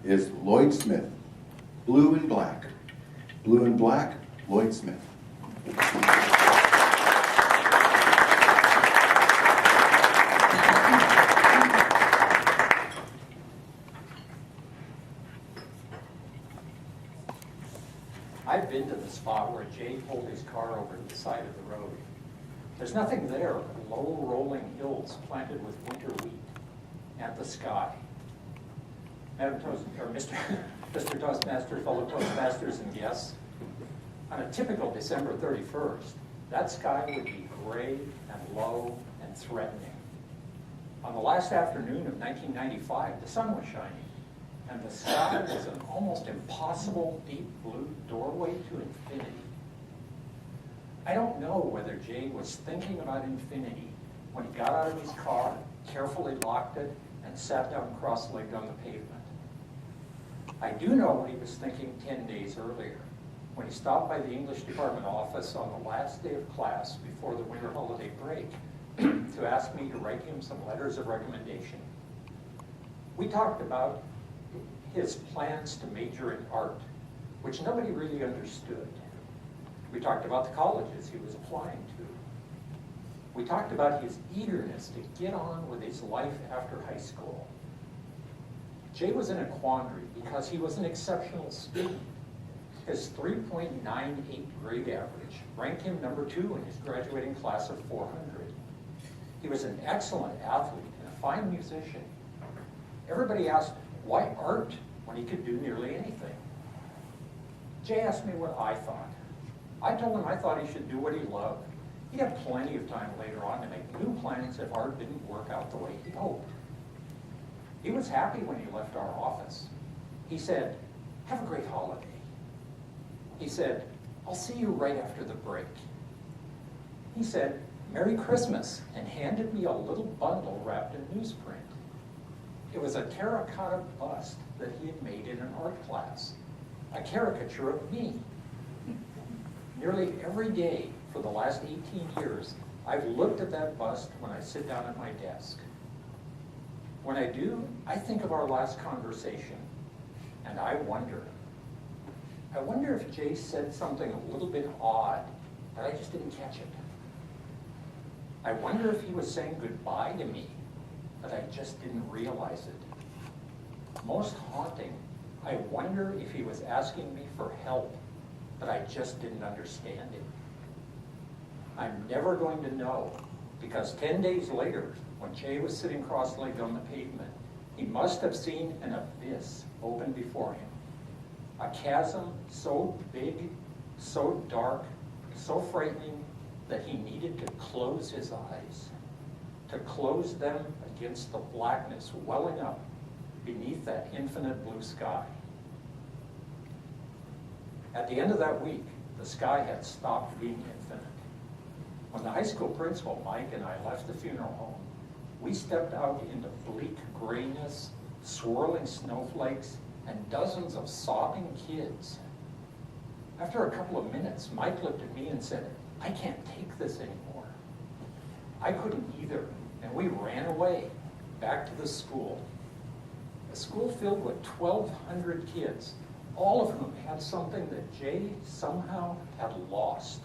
is Lloyd Smith. Blue and black. Blue and black, Lloyd Smith. I've been to the spot where Jay pulled his car over to the side of the road. There's nothing there but low rolling hills planted with winter wheat and the sky. Madam Toast, or Mr. Toastmaster, fellow Toastmasters and guests, on a typical December 31st, that sky would be gray and low and threatening. On the last afternoon of 1995, the sun was shining, and the sky was an almost impossible deep blue doorway to infinity. I don't know whether Jay was thinking about infinity when he got out of his car, carefully locked it, and sat down cross-legged on the pavement. I do know what he was thinking 10 days earlier, when he stopped by the English department office on the last day of class before the winter holiday break to ask me to write him some letters of recommendation. We talked about his plans to major in art, which nobody really understood. We talked about the colleges he was applying to. We talked about his eagerness to get on with his life after high school. Jay was in a quandary because he was an exceptional student. His 3.98 grade average ranked him number 2 in his graduating class of 400. He was an excellent athlete and a fine musician. Everybody asked, why art when he could do nearly anything? Jay asked me what I thought. I told him I thought he should do what he loved. He'd have plenty of time later on to make new plans if art didn't work out the way he hoped. He was happy when he left our office. He said, have a great holiday. He said, I'll see you right after the break. He said, Merry Christmas, and handed me a little bundle wrapped in newsprint. It was a terracotta bust that he had made in an art class, a caricature of me. Nearly every day for the last 18 years, I've looked at that bust when I sit down at my desk. When I do, I think of our last conversation, and I wonder if Jay said something a little bit odd, but I just didn't catch it. I wonder if he was saying goodbye to me, but I just didn't realize it. Most haunting, I wonder if he was asking me for help, but I just didn't understand it. I'm never going to know, because 10 days later, when Jay was sitting cross-legged on the pavement, he must have seen an abyss open before him. A chasm so big, so dark, so frightening that he needed to close his eyes, to close them against the blackness welling up beneath that infinite blue sky. At the end of that week, the sky had stopped being infinite. When the high school principal, Mike, and I left the funeral home, we stepped out into bleak grayness, swirling snowflakes, and dozens of sobbing kids. After a couple of minutes, Mike looked at me and said, I can't take this anymore. I couldn't either, and we ran away, back to the school. A school filled with 1,200 kids, all of whom had something that Jay somehow had lost.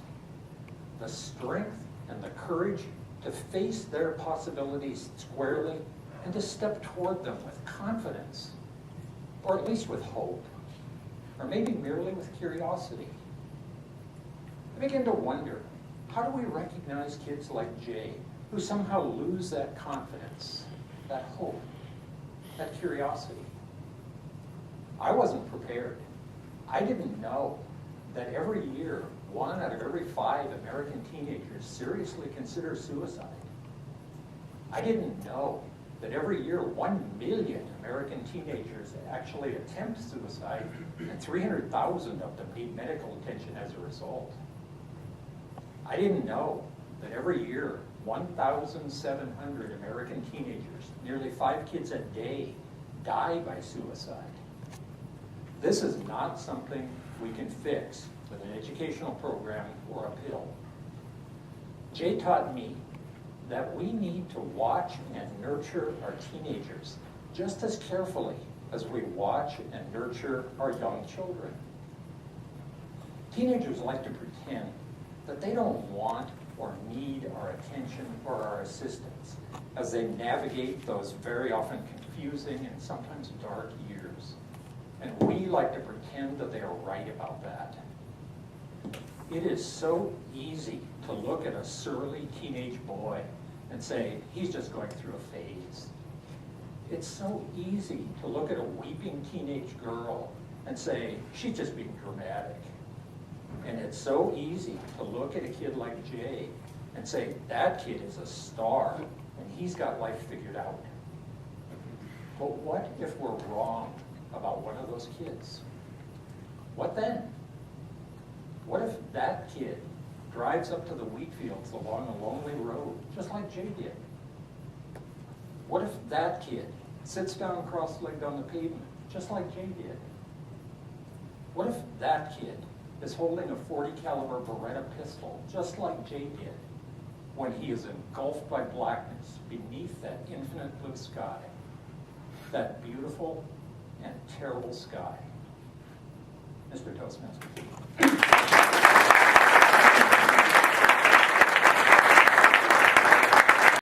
The strength and the courage to face their possibilities squarely and to step toward them with confidence, or at least with hope, or maybe merely with curiosity. I begin to wonder, how do we recognize kids like Jay who somehow lose that confidence, that hope, that curiosity? I wasn't prepared. I didn't know that every year, 1 out of every 5 American teenagers seriously consider suicide. I didn't know that every year 1 million American teenagers actually attempt suicide and 300,000 of them need medical attention as a result. I didn't know that every year 1,700 American teenagers, nearly 5 kids a day, die by suicide. This is not something we can fix with an educational program or a pill. Jay taught me that we need to watch and nurture our teenagers just as carefully as we watch and nurture our young children. Teenagers like to pretend that they don't want or need our attention or our assistance as they navigate those very often confusing and sometimes dark years. And we like to pretend that they are right about that. It is so easy to look at a surly teenage boy and say, he's just going through a phase. It's so easy to look at a weeping teenage girl and say, she's just being dramatic. And it's so easy to look at a kid like Jay and say, that kid is a star and he's got life figured out. But what if we're wrong about one of those kids? What then? What if that kid drives up to the wheat fields along a lonely road, just like Jay did? What if that kid sits down cross-legged on the pavement, just like Jay did? What if that kid is holding a .40 caliber Beretta pistol, just like Jay did, when he is engulfed by blackness beneath that infinite blue sky, that beautiful and terrible sky? Mr. Toastmaster.